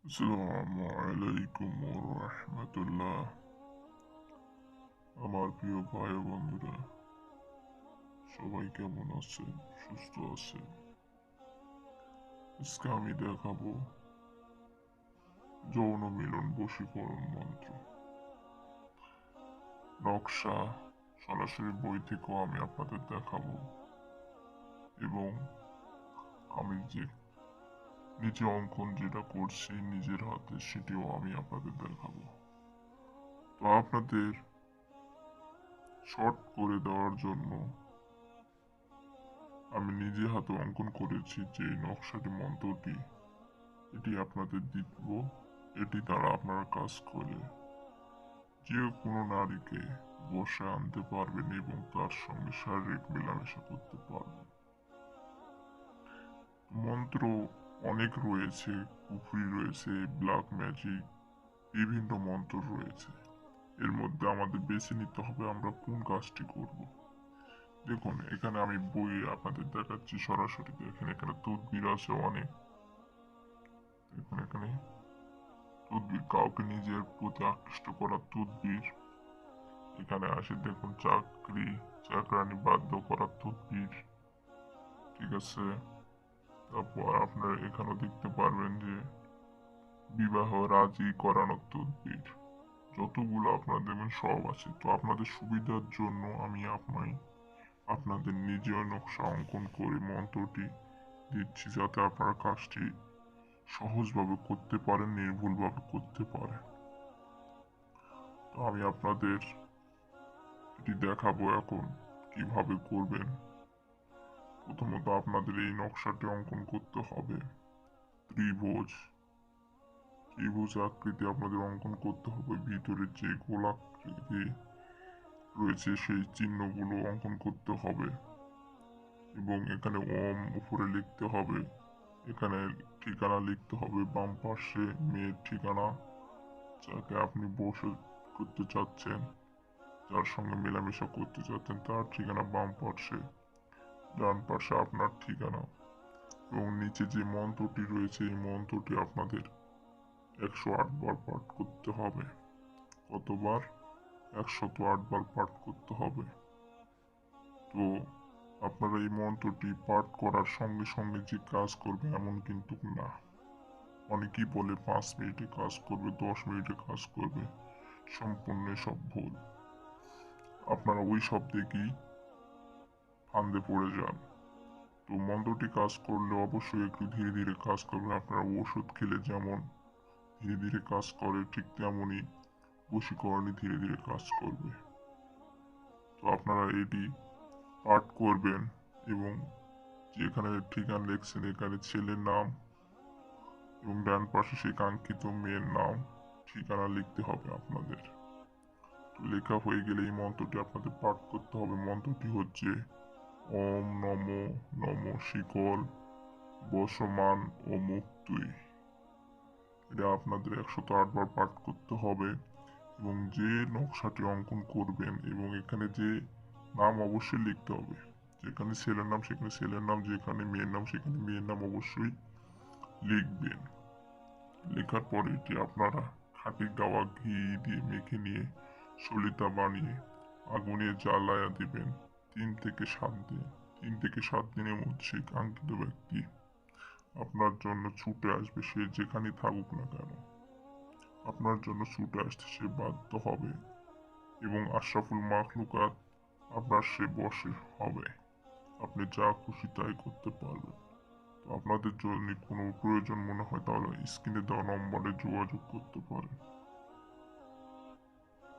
আসসালামু আলাইকুম রাহমাতুল্লাহ। আমার প্রিয় ভাই ও বন্ধুরা, সবাই কেমন আছেন? সুস্থ আছেন? আজকে আমি দেখাবো যৌন মিলন বশীকরণ মন্ত্র নকশা। সরাসরি বই থেকেও আমি আপনাদের দেখাবো, এবং আমি যে নিজে অঙ্কন যেটা করছি নিজের হাতে সেটিও আমি আপনাদের দেখাবো। তো আপনাদের শর্ট করে দেওয়ার জন্য আমি নিজে হাতে অঙ্কন করেছি যে নকশাটি মন্ত্রটি, এটি আপনাদের দিব। এটি দ্বারা আপনারা কাজ করে যে কোনো নারীকে বশে আনতে পারবেন এবং তার সঙ্গে শারীরিক মেলামেশা করতে পারবেন। মন্ত্র অনেক রয়েছে, কুফরি রয়েছে, ব্ল্যাক ম্যাজিক, বিভিন্ন মন্ত্র রয়েছে। এর মধ্যে আমাদের বেছে নিতে হবে আমরা কোন কাজটি করব। দেখুন, এখানে আমি বইয়ে আপনাদের দেখাচ্ছি সরাসরি। দেখেন, এখানে তদবির আছে অনেক। দেখুন, এখানে তদবির, কাউকে নিজের প্রতি আকৃষ্ট করার তদবির। এখানে আসে দেখুন, চাকরানি বাধ্য করার তদবির। ঠিক আছে। তারপর আপনারা এখানেও দেখতে পারবেন যে বিবাহ রাজি করানোর তদবির। যতগুলো আপনারা দেখবেন সব আছে। তো আপনাদের সুবিধার জন্য আমি আপনাদের নিজের নকশা অঙ্কন করে মন্ত্রটি দিচ্ছি, যাতে আপনারা কাজটি সহজভাবে করতে পারেন, নির্ভুলভাবে করতে পারেন। তো আমি আপনাদের এটি দেখাবো এখন কিভাবে করবেন। প্রথমত আপনাদের এই নকশাটি অঙ্কন করতে হবে। ত্রিভুজ ত্রিভুজ আকৃতি আপনাদের অঙ্কন করতে হবে। ভিতরে যে গোলাকৃতি রয়েছে সেই চিহ্নগুলো অঙ্কন করতে হবে, এবং এখানে ওম উপরে লিখতে হবে। এখানে ঠিকানা লিখতে হবে বাম পাশে, মেয়ের ঠিকানা, যাকে আপনি বসে করতে চাচ্ছেন, যার সঙ্গে মেলামেশা করতে চাচ্ছেন তার ঠিকানা বাম পাশে, ডান পাশে আপনার ঠিকানা। এবং নিচে যে মন্ত্রটি রয়েছে এই মন্ত্রটি আপনাদের 108 বার পাঠ করতে হবে। কতবার? 108 বার পাঠ করতে হবে। তো আপনারা এই মন্ত্রটি পাঠ করার সঙ্গে সঙ্গে যে কাজ করবে এমন কিন্তু না। অনেকেই বলে 5 মিনিটে কাজ করবে, 10 মিনিটে কাজ করবে। সম্পূর্ণ সব ভুল। আপনারা ওই সব দেখেই ফান্দে পড়ে যান। তো মন্ত্রটি কাজ করলে অবশ্যই একটু ধীরে ধীরে কাজ করবেন। আপনারা ওষুধ খেলে যেমন ধীরে ধীরে কাজ করে, ঠিক তেমনই বশীকরণই ধীরে ধীরে কাজ করবে। তো আপনারা এটি পাঠ করবেন, এবং যেখানে ঠিকানা লিখছেন এখানে ছেলের নাম এবং ডান পাশে সেই কাঙ্ক্ষিত মেয়ের নাম, ঠিকানা লিখতে হবে আপনাদের। তো লেখা হয়ে গেলে এই মন্ত্রটি আপনাদের পাঠ করতে হবে। মন্ত্রটি হচ্ছে ওম নমো নম শিকল বসমান ও মুক্তুই। এটা আপনাদের 108 বার পাঠ করতে হবে। এবং যে নকশাটি অঙ্কন করবেন এবং এখানে যে নাম অবশ্যই লিখতে হবে। যেখানে ছেলের নাম সেখানে ছেলের নাম, যেখানে মেয়ের নাম সেখানে মেয়ের নাম অবশ্যই লিখবেন। লেখার পরে এটি আপনারা খাঁটি গাওয়া ঘি দিয়ে মেখে নিয়ে সলিতা বানিয়ে আগুনে জ্বালায়া দিবেন 3 থেকে 7 দিন। 3 থেকে 7 দিনের মধ্যে সেই কাঙ্ক্ষিত ব্যক্তি আপনার জন্য ছুটে আসবে। সে যেখানেই থাকুক না কেন, আপনার জন্য ছুটে আসতে সে বাধ্য হবে, এবং আশরাফুল মাখলুকাত আপনার সে বশে হবে। আপনি যা খুশি তাই করতে পারবেন। তো আপনাদের যদি কোনো প্রয়োজন মনে হয় তাহলে স্ক্রিনে দেওয়া নম্বরে যোগাযোগ করতে পারেন।